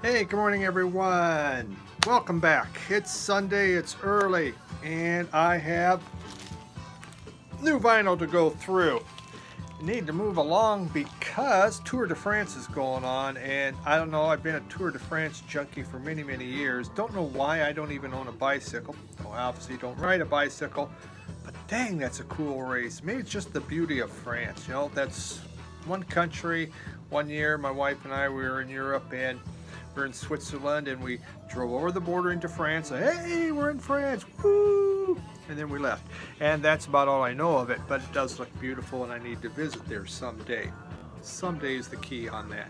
Hey, good morning, everyone. Welcome back. It's Sunday, it's early, and I have new vinyl to go through. I need to move along because Tour de France is going on, and I don't know, I've been a Tour de France junkie for many, many years. Don't know why I don't even own a bicycle. Well, obviously, don't ride a bicycle, but dang, that's a cool race. Maybe it's just the beauty of France. That's one country. One year, my wife and I, we were in Europe, and we're in Switzerland, and we drove over the border into France. Hey, we're in France, woo! And then we left. And that's about all I know of it, but it does look beautiful, and I need to visit there someday. Someday is the key on that.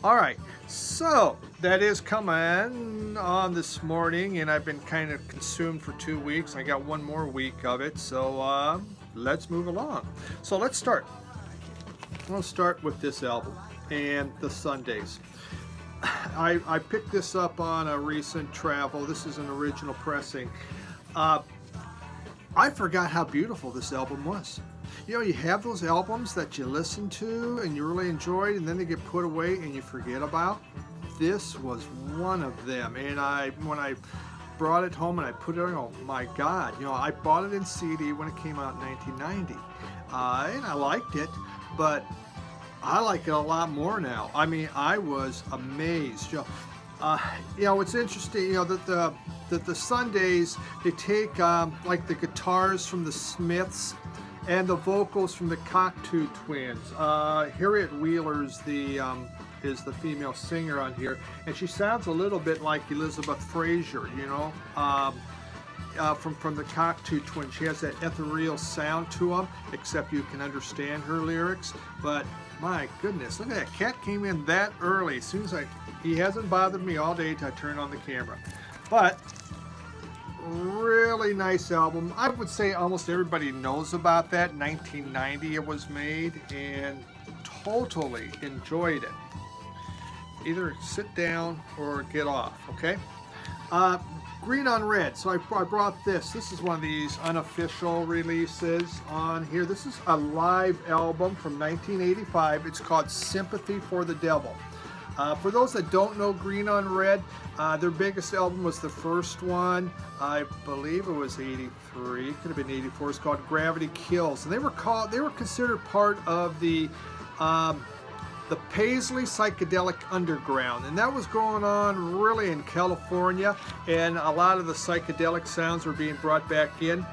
All right, so that is coming on this morning, and I've been kind of consumed for 2 weeks. I got one more week of it, so let's move along. So let's start. We'll start with this album and the Sundays. I picked this up on a recent travel. This is an original pressing. I forgot how beautiful this album was. You have those albums that you listen to and you really enjoyed, and then they get put away and you forget about. This was one of them. And when I brought it home and I put it on, oh my God, I bought it in CD when it came out in 1990. And I liked it, but I like it a lot more now. I mean, I was amazed. It's interesting. That the Sundays, they take like the guitars from the Smiths and the vocals from the Cocteau Twins. Harriet Wheeler's is the female singer on here, and she sounds a little bit like Elizabeth Fraser. From the Cocteau Twins, she has that ethereal sound to them. Except you can understand her lyrics, but my goodness, look at that. Cat came in that early. As soon as he hasn't bothered me all day till I turn on the camera. But really nice album. I would say almost everybody knows about that. 1990 it was made, and totally enjoyed it. Either sit down or get off, okay? Green on Red. So I brought this. This is one of these unofficial releases on here. This is a live album from 1985. It's called Sympathy for the Devil. For those that don't know Green on Red, their biggest album was the first one. I believe it was 83. It could have been 84. It's called Gravity Kills. And they were considered part of the Paisley Psychedelic Underground, and that was going on really in California, and a lot of the psychedelic sounds were being brought back in.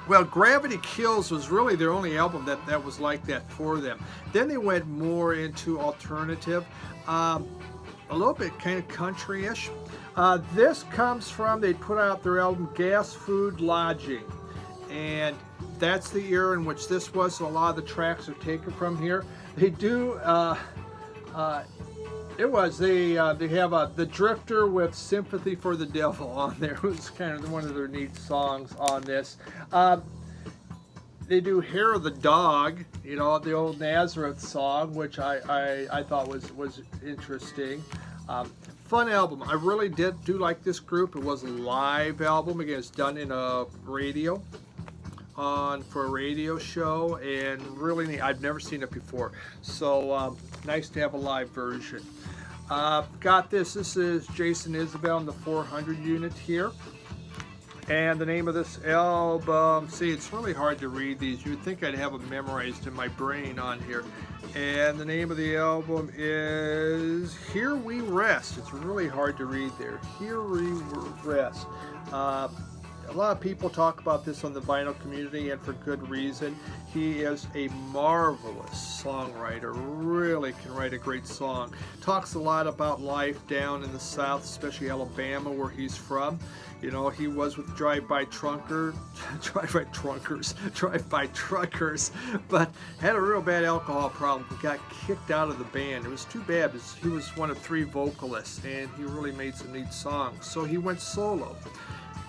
Well, Gravity Kills was really their only album that was like that for them. Then they went more into alternative, a little bit kind of country-ish. This comes from, they put out their album Gas, Food, Lodging, and that's the era in which this was, so a lot of the tracks are taken from here. They do, they have The Drifter with Sympathy for the Devil on there. It was kind of one of their neat songs on this. They do Hair of the Dog, the old Nazareth song, which I thought was interesting. Fun album. I really do like this group. It was a live album. Again, it's done in a radio. For a radio show, and really neat. I've never seen it before, so nice to have a live version. Got this is Jason Isbell in the 400 unit here, and the name of this album, see, it's really hard to read these. You'd think I'd have them memorized in my brain on here, and the name of the album is Here We Rest. It's really hard to read there. Here We Rest. A lot of people talk about this on the vinyl community, and for good reason. He is a marvelous songwriter, really can write a great song. Talks a lot about life down in the South, especially Alabama, where he's from. He was with Drive-By Truckers, but had a real bad alcohol problem. Got kicked out of the band. It was too bad because he was one of 3 vocalists, and he really made some neat songs. So he went solo.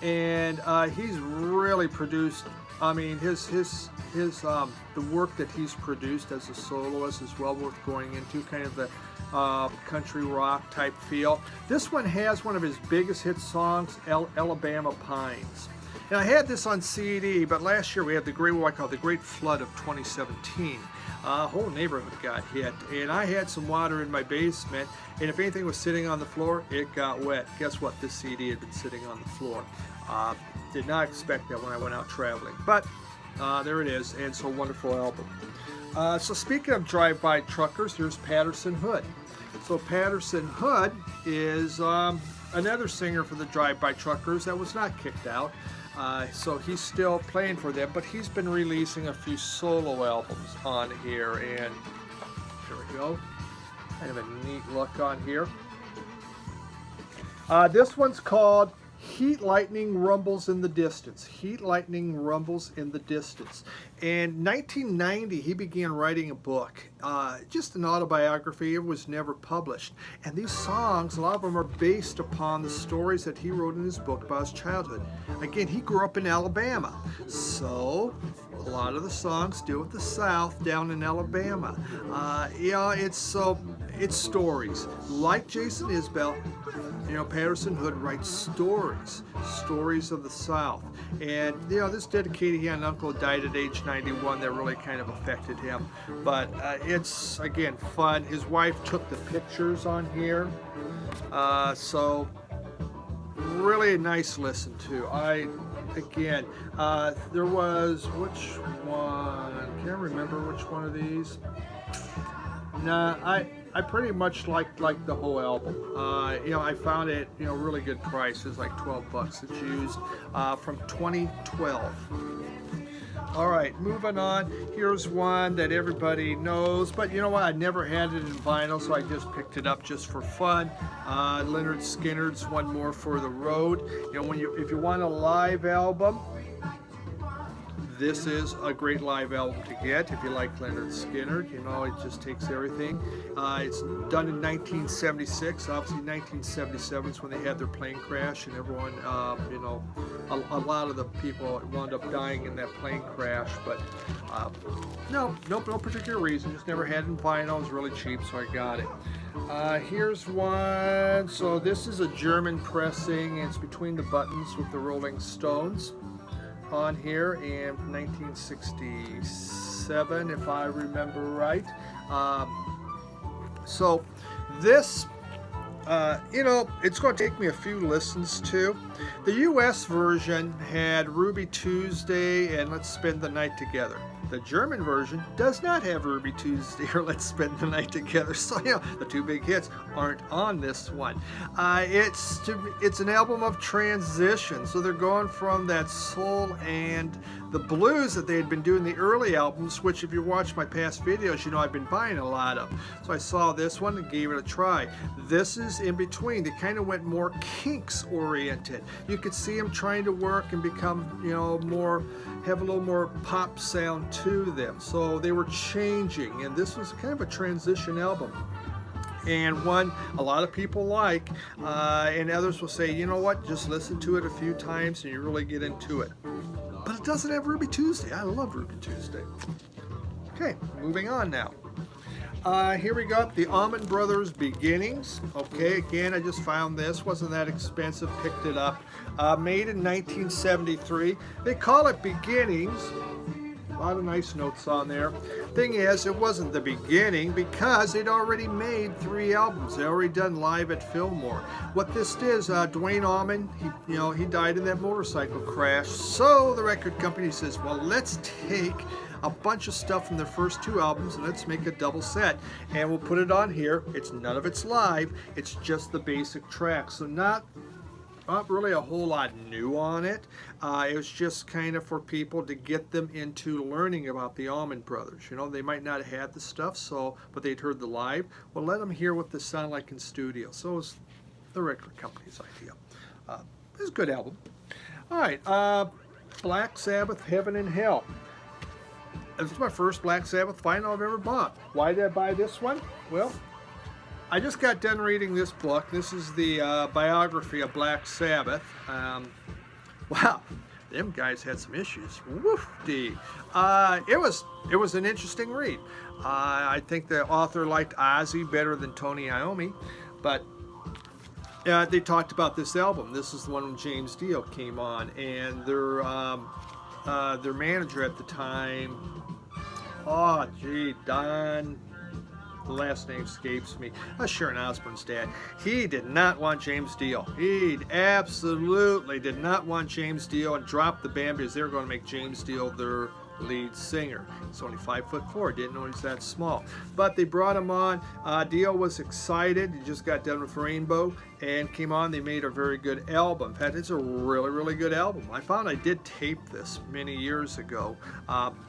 And he's really produced. I mean, the work that he's produced as a soloist is well worth going into. Kind of the country rock type feel. This one has one of his biggest hit songs, Alabama Pines. And I had this on CD, but last year we had what I call the Great Flood of 2017. Whole neighborhood got hit, and I had some water in my basement, and if anything was sitting on the floor, it got wet. Guess what? This CD had been sitting on the floor. Did not expect that when I went out traveling, but there it is, and it's a wonderful album. So speaking of drive-by truckers, here's Patterson Hood. So Patterson Hood is another singer for the drive-by truckers that was not kicked out. So he's still playing for them, but he's been releasing a few solo albums on here, and here we go. Kind of a neat look on here. This one's called Heat Lightning Rumbles in the Distance. Heat Lightning Rumbles in the Distance. In 1990, he began writing a book, just an autobiography. It was never published. And these songs, a lot of them are based upon the stories that he wrote in his book about his childhood. Again, he grew up in Alabama. So a lot of the songs deal with the South down in Alabama. It's stories. Like Jason Isbell, Patterson Hood writes stories of the South. And, this dedicated, he had an uncle who died at age 91 that really kind of affected him. But it's, again, fun. His wife took the pictures on here. So, really a nice listen to. There was, which one? Can't remember which one of these. Nah, I pretty much liked the whole album. I found it, really good prices, like $12 it's used, from 2012. All right, moving on. Here's one that everybody knows, but you know what? I never had it in vinyl, so I just picked it up just for fun. Lynyrd Skynyrd's One More for the Road. If you want a live album, this is a great live album to get if you like Lynyrd Skynyrd. It just takes everything. It's done in 1976. Obviously, 1977 is when they had their plane crash, and everyone, a lot of the people wound up dying in that plane crash. But no particular reason. Just never had it in vinyl. It was really cheap, so I got it. Here's one. So this is a German pressing. It's Between the Buttons with the Rolling Stones on here in 1967, if I remember right. So this, it's going to take me a few listens to. The U.S. version had Ruby Tuesday and Let's Spend the Night Together. The German version does not have Ruby Tuesday or Let's Spend the Night Together. So, the two big hits aren't on this one. It's an album of transition. So they're going from that soul and the blues that they had been doing the early albums, which if you watch my past videos, I've been buying a lot of. So I saw this one and gave it a try. This is in between. They kind of went more Kinks oriented. You could see them trying to work and become, have a little more pop sound to them. So they were changing, and this was kind of a transition album. And one a lot of people like, and others will say, you know what, just listen to it a few times and you really get into it. But it doesn't have Ruby Tuesday. I love Ruby Tuesday. Okay, moving on now. Here we got the Allman Brothers Beginnings. Okay, again, I just found this. Wasn't that expensive. Picked it up. Made in 1973. They call it Beginnings. A lot of nice notes on there. Thing is, it wasn't the beginning because they'd already made 3 albums. They already done Live at Fillmore. What this is, Duane Allman, he died in that motorcycle crash. So the record company says, well, let's take a bunch of stuff from their first 2 albums and let's make a double set. And we'll put it on here. None of it's live. It's just the basic tracks. So not really a whole lot new on it. It was just kind of for people to get them into learning about the Allman Brothers. They might not have had the stuff, but they'd heard the live. Well, let them hear what this sounded like in studio. So it was the record company's idea. It was a good album. All right, Black Sabbath, Heaven and Hell. This is my first Black Sabbath vinyl I've ever bought. Why did I buy this one? Well, I just got done reading this book. This is the biography of Black Sabbath. Wow, them guys had some issues. Woof-dee. It was an interesting read. I think the author liked Ozzy better than Tony Iommi, but they talked about this album. This is the one when James Dio came on, and their manager at the time, oh gee, Don, the last name escapes me. Sharon Osbourne's dad. He did not want James Dio. He absolutely did not want James Dio, and dropped the band because they were going to make James Dio their lead singer. He's only 5'4", didn't know he's that small. But they brought him on. Dio was excited. He just got done with Rainbow and came on. They made a very good album. In fact, it's a really, really good album. I found I did tape this many years ago,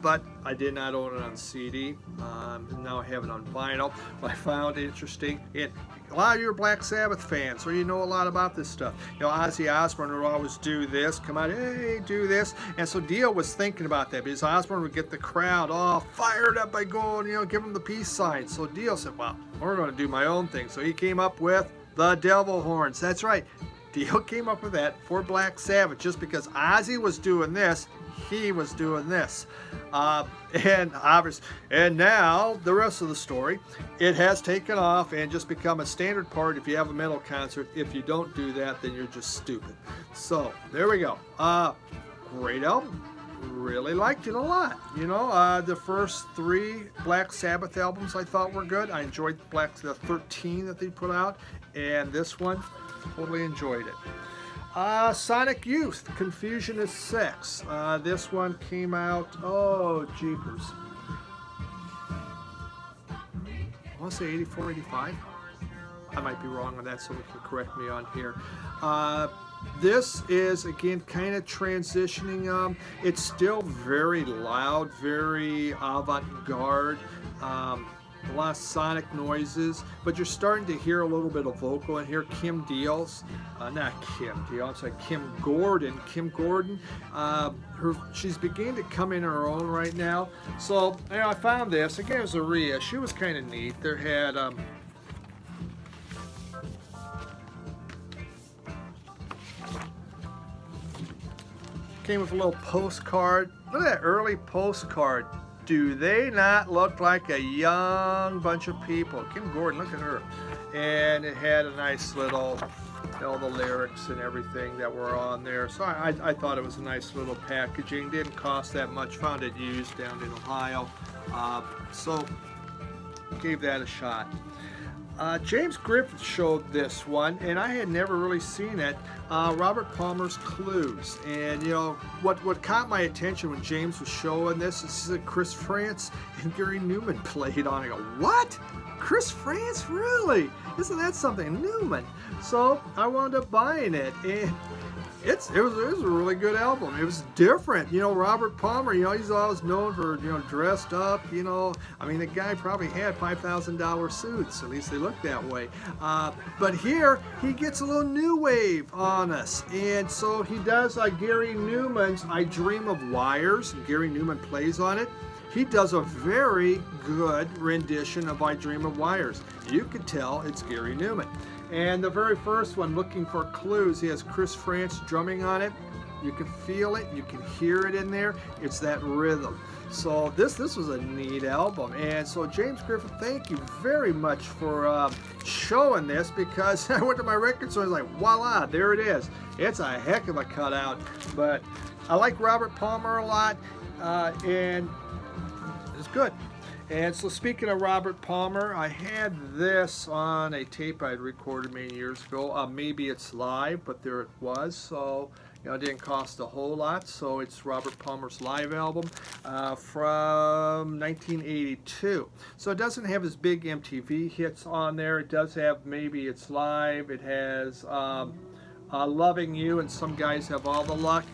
but I did not own it on CD. Now I have it on vinyl. What I found interesting, a lot of you are Black Sabbath fans, so you know a lot about this stuff. You know, Ozzy Osbourne would always do this, come out, hey, do this. And so Dio was thinking about that because Osbourne would get the crowd all fired up by going, give them the peace sign. So Dio said, well, we're going to do my own thing. So he came up with the Devil Horns. That's right. Dio came up with that for Black Sabbath just because Ozzy was doing this. He was doing this, and now the rest of the story, it has taken off and just become a standard part if you have a metal concert. If you don't do that, then you're just stupid. So there we go. Great album. Really liked it a lot. The first 3 Black Sabbath albums I thought were good. I enjoyed the 13 that they put out, and this one, totally enjoyed it. Sonic Youth, Confusion is Sex. This one came out, oh, jeepers. I want to say 84, 85. I might be wrong on that, so we can correct me on here. This is, again, kind of transitioning. It's still very loud, very avant-garde. A lot of sonic noises, but you're starting to hear a little bit of vocal in here. Kim Gordon. Kim Gordon. She's beginning to come in her own right now. So I found this again. It was a Rhea. She was kind of neat. There had came with a little postcard. Look at that early postcard. Do they not look like a young bunch of people? Kim Gordon, look at her. And it had a nice little, all the lyrics and everything that were on there. So I thought it was a nice little packaging. Didn't cost that much. Found it used down in Ohio. So gave that a shot. James Griffith showed this one, and I had never really seen it. Robert Palmer's Clues, and what caught my attention when James was showing this is that Chris France and Gary Newman played on it. I go, what? Chris France, really? Isn't that something? Newman. So I wound up buying it, and it was a really good album. It was different. Robert Palmer, he's always known for, dressed up, I mean, the guy probably had $5,000 suits. At least they look that way. But here, he gets a little new wave on us. And so he does Gary Newman's I Dream of Wires. And Gary Newman plays on it. He does a very good rendition of I Dream of Wires. You could tell it's Gary Newman. And the very first one, Looking for Clues, he has Chris France drumming on it. You can feel it, you can hear it in there. It's that rhythm. So this was a neat album. And so James Griffith, thank you very much for showing this, because I went to my record store and was like, voila, there it is. It's a heck of a cutout. But I like Robert Palmer a lot, and it's good. And so speaking of Robert Palmer, I had this on a tape I'd recorded many years ago. Maybe It's Live, but there it was. So, it didn't cost a whole lot. So it's Robert Palmer's live album from 1982. So it doesn't have his big MTV hits on there. It does have Maybe It's Live. It has Loving You, and Some Guys Have All the Luck.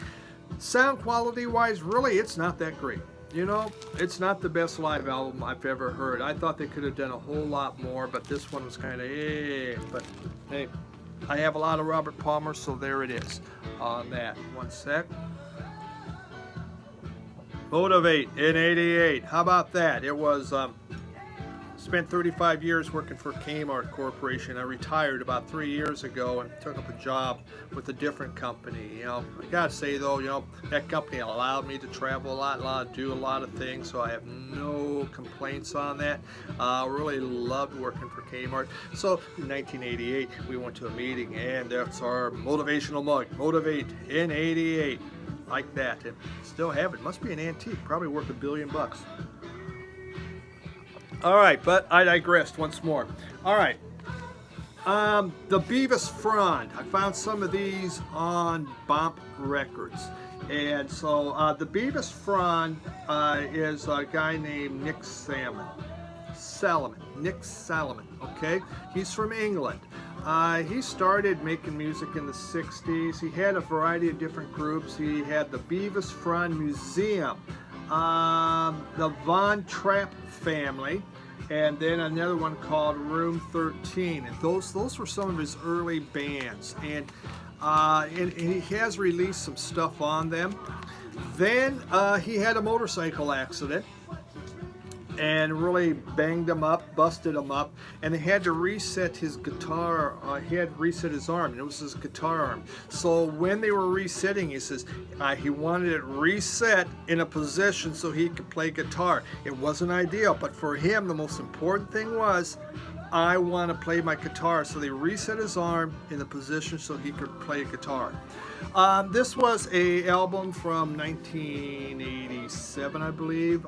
Sound quality wise, really, it's not that great. It's not the best live album I've ever heard. I thought they could have done a whole lot more, but this one was kind of But hey, I have a lot of Robert Palmer, so there it is on that. One sec. Motivate in '88. How about that? It was spent 35 years working for Kmart Corporation. I retired about 3 years ago and took up a job with a different company. You know, I gotta say though, you know, that company allowed me to travel a lot, do a lot of things, so I have no complaints on that. Really loved working for Kmart. So in 1988, we went to a meeting, and that's our motivational mug, Motivate in 88, like that. And still have it. Must be an antique, probably worth $1 billion. All right, but I digressed once more. All right, the Beavis Frond. I found some of these on Bomp Records. And so the Beavis Frond is a guy named Nick Salomon, okay? He's from England. He started making music in the 60s. He had a variety of different groups. He had the Beavis Frond Museum, the Von Trapp Family, and then another one called Room 13. And those were some of his early bands. And he has released some stuff on them. Then he had a motorcycle accident and really banged him up, busted him up, and they had to reset his guitar. He had to reset his arm, and it was his guitar arm. So when they were resetting, he says he wanted it reset in a position so he could play guitar. It wasn't ideal, but for him, the most important thing was, I want to play my guitar. So they reset his arm in the position so he could play guitar. This was a album from 1987, I believe.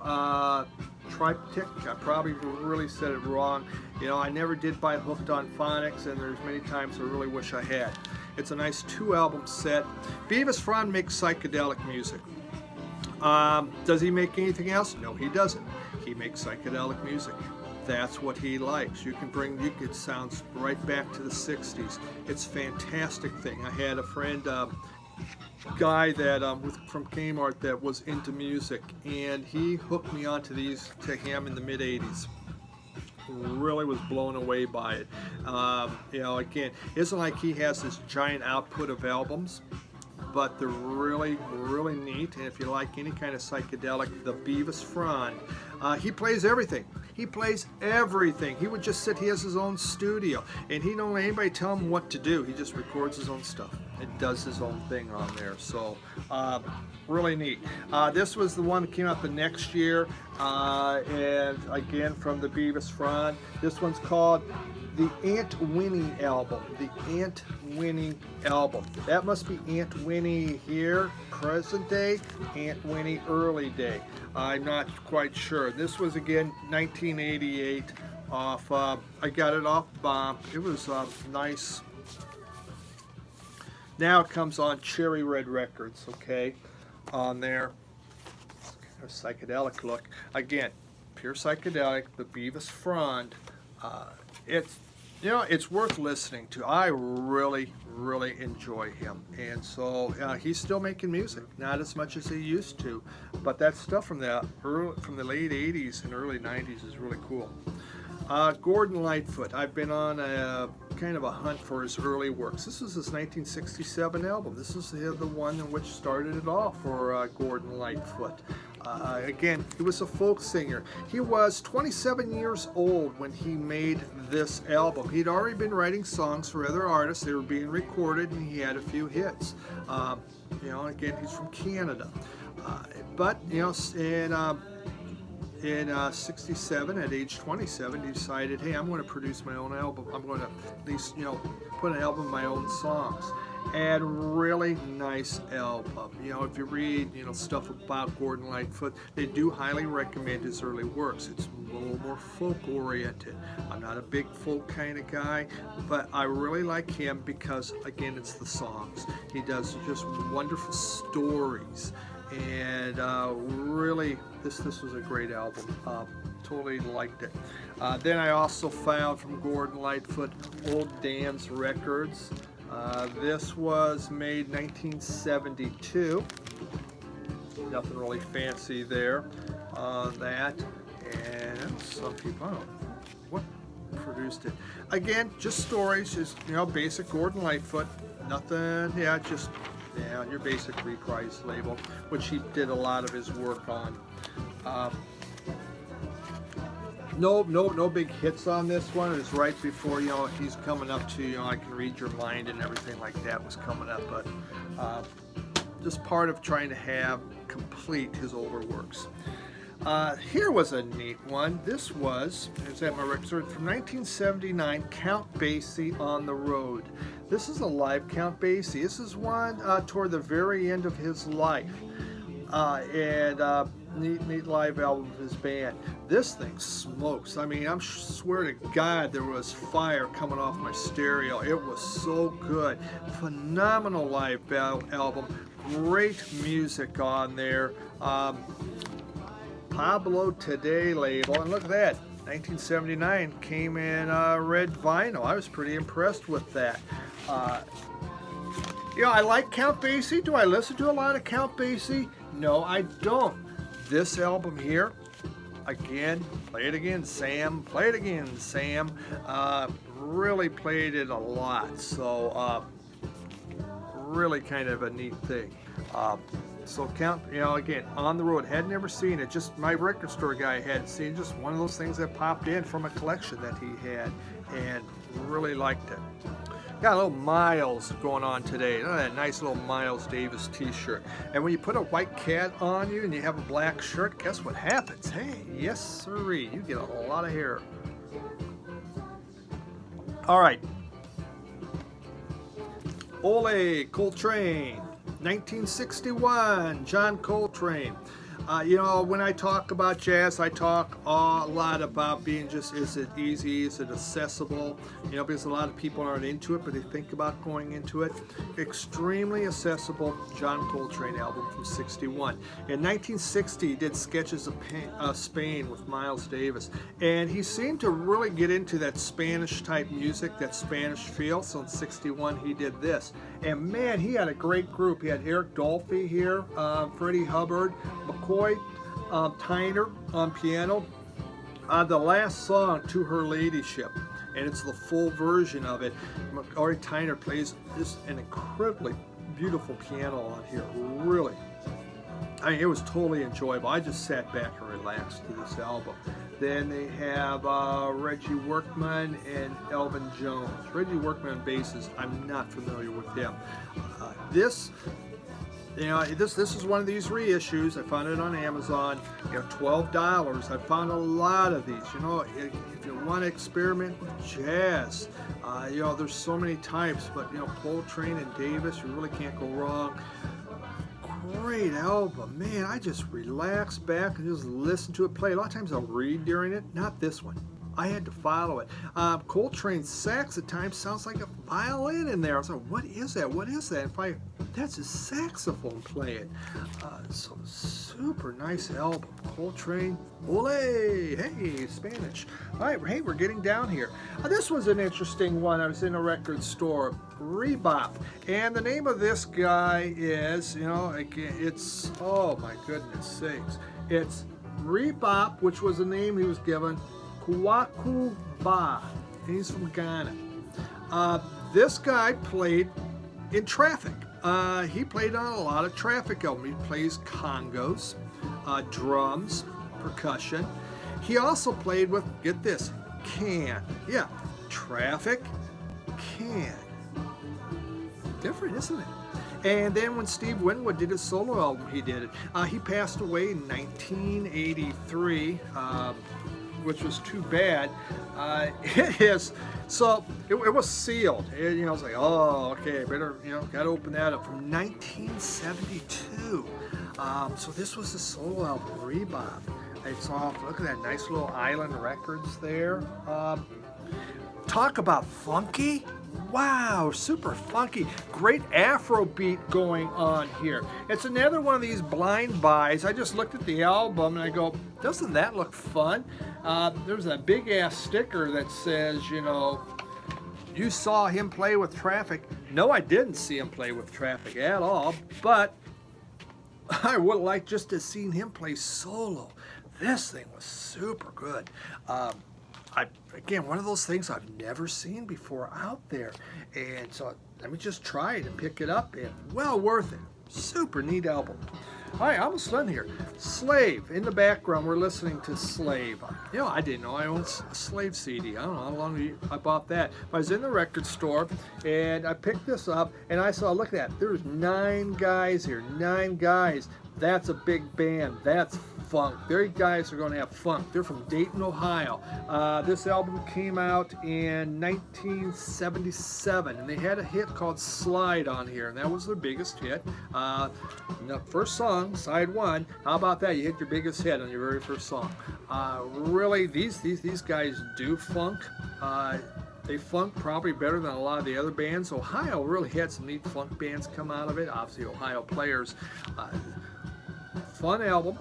Triptych. I probably really said it wrong. You know, I never did buy Hooked on Phonics, and there's many times I really wish I had. It's a nice 2-album set. Beavis Frond makes psychedelic music. Does he make anything else? No, he doesn't. He makes psychedelic music. That's what he likes. It sounds right back to the 60s. It's a fantastic thing. I had a friend, guy that from Kmart that was into music, and he hooked me onto these to him in the mid 80s. Really was blown away by it. You know, again, it isn't like he has this giant output of albums, but they're really neat. And if you like any kind of psychedelic, the Beavis Frond, he plays everything. He plays everything. He would just sit, he has his own studio, and he don't let anybody tell him what to do. He just records his own stuff and does his own thing on there. So really neat. This was the one that came out the next year, and again from the Beavis Frond. This one's called the Aunt Winnie album. The Aunt Winnie album. That must be Aunt Winnie here, present day, Aunt Winnie early day. I'm not quite sure. This was again 1988 off, I got it off Bomp. It was nice. Now it comes on Cherry Red Records, okay, on there. A psychedelic look. Again, pure psychedelic, the Beavis Frond. It's, you know, it's worth listening to. I really enjoy him, and so he's still making music, not as much as he used to, but that stuff from the late 80s and early 90s is really cool. Gordon Lightfoot. I've been on a kind of a hunt for his early works. This is his 1967 album. This is the one in which started it all for Gordon Lightfoot. Again, he was a folk singer. He was 27 years old when he made this album. He'd already been writing songs for other artists. They were being recorded, and he had a few hits. You know, again, he's from Canada. But, you know, in 67, at age 27, he decided, hey, I'm going to produce my own album. I'm going to at least, you know, put an album of my own songs. And really nice album. You know, if you read, you know, stuff about Gordon Lightfoot, they do highly recommend his early works. It's a little more folk oriented. I'm not a big folk kind of guy, but I really like him because, again, it's the songs. He does just wonderful stories. And really, this was a great album. Totally liked it. Then I also found from Gordon Lightfoot Old Dan's Records. This was made 1972. Nothing really fancy there on that. And some people, I don't know what produced it. Again, just stories, just, you know, basic Gordon Lightfoot. Nothing, yeah, just, yeah, your basic Reprise label, which he did a lot of his work on. No big hits on this one. It's right before, you know, he's coming up to, you know, I Can Read Your Mind and everything like that was coming up, but just part of trying to complete his older works. Here was a neat one. This was, it's at my record store, from 1979, Count Basie on the Road. This is a live Count Basie. This is one toward the very end of his life. Neat live album of his band. This thing smokes. I mean, I swear to God, there was fire coming off my stereo. It was so good. Phenomenal live album. Great music on there. Pablo Today label, and look at that. 1979 came in red vinyl. I was pretty impressed with that. You know, I like Count Basie. Do I listen to a lot of Count Basie? No, I don't. This album here, again, play it again, Sam. Play it again, Sam. Really played it a lot. So, really kind of a neat thing. So Count, you know, again, On the Road, had never seen it, just my record store guy had seen, just one of those things that popped in from a collection that he had, and really liked it. Got a little Miles going on today. Look at that nice little Miles Davis t-shirt. And when you put a white cat on you and you have a black shirt, guess what happens? Hey, yes sirree, you get a lot of hair. All right. Ole Coltrane, 1961, John Coltrane. You know, when I talk about jazz, I talk a lot about being just, is it easy, is it accessible? You know, because a lot of people aren't into it, but they think about going into it. Extremely accessible John Coltrane album from 61. In 1960, he did Sketches of Spain with Miles Davis, and he seemed to really get into that Spanish type music, that Spanish feel, so in 61 he did this. And man, he had a great group. He had Eric Dolphy here, Freddie Hubbard, McCoy Tyner on piano. The last song, To Her Ladyship, and it's the full version of it. McCoy Tyner plays just an incredibly beautiful piano on here. Really, I mean, it was totally enjoyable. I just sat back and relaxed to this album. Then they have Reggie Workman and Elvin Jones. Reggie Workman on basses, I'm not familiar with him. You know, this is one of these reissues. I found it on Amazon. You know, $12. I found a lot of these. You know, if you want to experiment with jazz, you know, there's so many types. But you know, Coltrane and Davis, you really can't go wrong. Great album, man. I just relax back and just listen to it play. A lot of times I'll read during it. Not this one. I had to follow it. Coltrane's sax at times sounds like a violin in there. I was like, what is that? What is that? That's a saxophone playing. So super nice album. Coltrane, ole, hey, Spanish. All right, hey, we're getting down here. This was an interesting one. I was in a record store, Rebop, and the name of this guy is, you know, it's, oh my goodness sakes, it's Rebop, which was the name he was given, Kwaku Ba. He's from Ghana. This guy played in Traffic. He played on a lot of Traffic albums. He plays congos, drums, percussion. He also played with, get this, Can. Yeah, Traffic, Can. Different, isn't it? And then when Steve Winwood did his solo album, he did it. He passed away in 1983. Which was too bad. It was sealed. You know, I was like, oh, okay, better, you know, got to open that up. From 1972. So this was the solo album, Rebop. It's off. Look at that nice little Island Records there. Talk about funky. Wow, super funky. Great Afro beat going on here. It's another one of these blind buys. I just looked at the album and I go, doesn't that look fun? There's a big ass sticker that says, you know, you saw him play with Traffic. No, I didn't see him play with Traffic at all, but I would like just to seen him play solo. This thing was super good. Again, one of those things I've never seen before out there. And so let me just try it and pick it up, and well worth it. Super neat album. All right, almost done here. Slave. In the background, we're listening to Slave. You know, I didn't know I owned a Slave CD. I don't know how long I bought that. But I was in the record store, and I picked this up, and I saw, look at that. There's 9 guys here. 9 guys. That's a big band. That's funk. Their guys are going to have funk. They're from Dayton, Ohio. This album came out in 1977, and they had a hit called Slide on here, and that was their biggest hit. The first song, side 1. How about that? You hit your biggest hit on your very first song. Really, these guys do funk. They funk probably better than a lot of the other bands. Ohio really had some neat funk bands come out of it. Obviously, Ohio players. Fun album.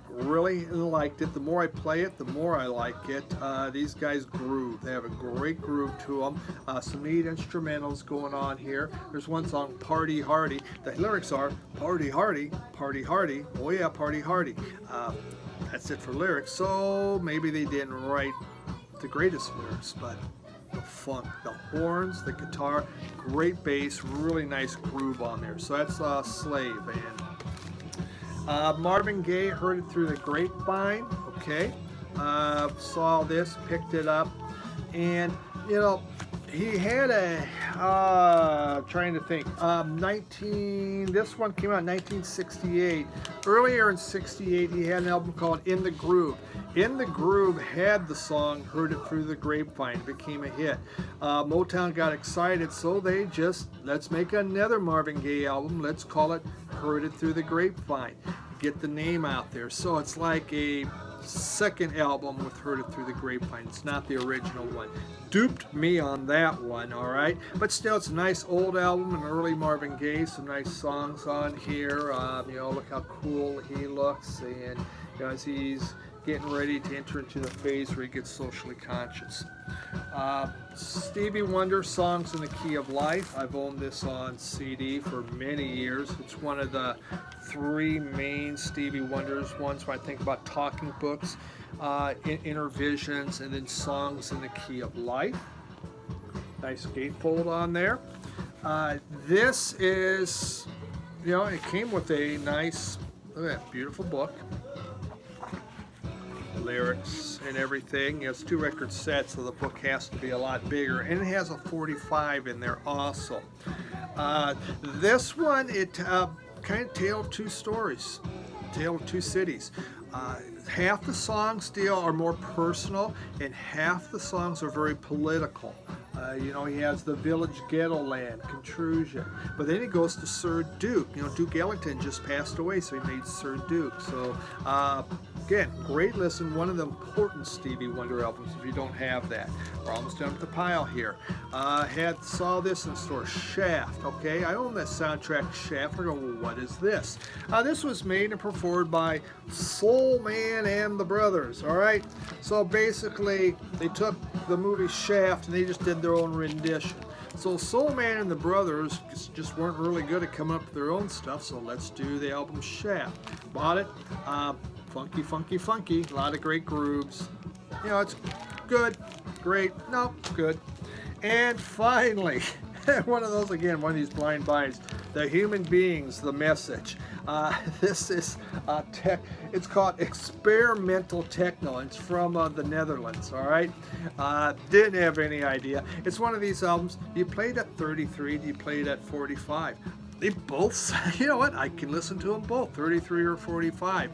Really liked it. The more I play it, the more I like it. These guys groove. They have a great groove to them. Some neat instrumentals going on here. There's one song, Party Hardy. The lyrics are, Party Hardy, Party Hardy. Oh yeah, Party Hardy. That's it for lyrics. So maybe they didn't write the greatest lyrics, but the funk, the horns, the guitar, great bass, really nice groove on there. So that's Slave. And Marvin Gaye, heard it through the grapevine. Okay, saw this, picked it up, and you know, he had a trying to think. This one came out in 1968. Earlier in '68, he had an album called In the Groove. In the Groove had the song Heard It Through the Grapevine. It became a hit. Motown got excited, so they just, let's make another Marvin Gaye album. Let's call it Heard It Through the Grapevine. Get the name out there. So it's like a second album with Heard It Through the Grapevine. It's not the original one. Duped me on that one, all right? But still, it's a nice old album, an early Marvin Gaye, some nice songs on here. You know, look how cool he looks, and you know, as he's getting ready to enter into the phase where he gets socially conscious. Stevie Wonder, Songs in the Key of Life. I've owned this on CD for many years. It's one of the 3 main Stevie Wonders ones when I think about talking books, Intervisions, and then Songs in the Key of Life. Nice gatefold on there. This is, you know, it came with a nice, look at that beautiful book. Lyrics and everything. It's 2 record sets, so the book has to be a lot bigger, and it has a 45 in there also. This one, it kind of tale of 2 stories, tale of 2 cities. Half the songs are more personal, and half the songs are very political. You know, he has the Village Ghetto Land, Contrusion. But then he goes to Sir Duke. You know, Duke Ellington just passed away, so he made Sir Duke. So, again, great listen. One of the important Stevie Wonder albums if you don't have that. We're almost done with the pile here. Saw this in the store, Shaft. Okay, I own that soundtrack, Shaft. I go, well, what is this? This was made and performed by Soul Man and the Brothers. All right, so basically they took the movie Shaft and they just did their own rendition. So Soul Man and the Brothers just weren't really good at coming up with their own stuff, so let's do the album Shaft. Bought it. Funky, funky, funky. A lot of great grooves. You know, it's good, great, no, good. And finally, one of those, again, one of these blind buys, The Human Beings, The Message. This is it's called Experimental Techno. It's from the Netherlands, all right? Didn't have any idea. It's one of these albums, do you play it at 33, do you play it at 45? They both, you know what, I can listen to them both, 33 or 45.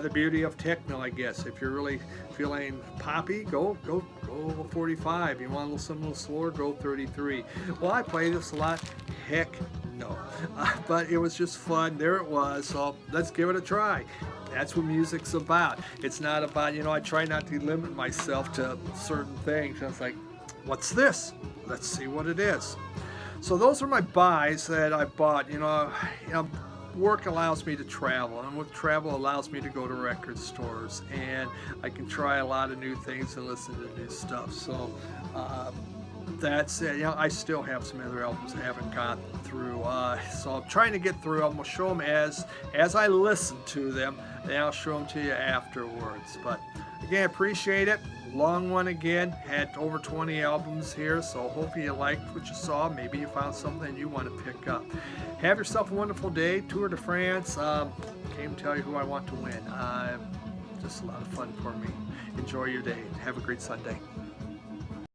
The beauty of techno, I guess. If you're really feeling poppy, go 45. You want something a little slower, go 33. Well, I play this a lot. Heck no. But it was just fun. There it was. So let's give it a try. That's what music's about. It's not about, you know, I try not to limit myself to certain things. It's like, what's this? Let's see what it is. So those are my buys that I bought. You know, work allows me to travel, and with travel allows me to go to record stores, and I can try a lot of new things and listen to new stuff. So that said, I still have some other albums I haven't got through, so I'm trying to get through them. We'll show them as I listen to them, and I'll show them to you afterwards. But again, appreciate it. Long one again. Had over 20 albums here, so hopefully you liked what you saw. Maybe you found something you want to pick up. Have yourself a wonderful day. Tour de France. Came to tell you who I want to win. Just a lot of fun for me. Enjoy your day. Have a great Sunday.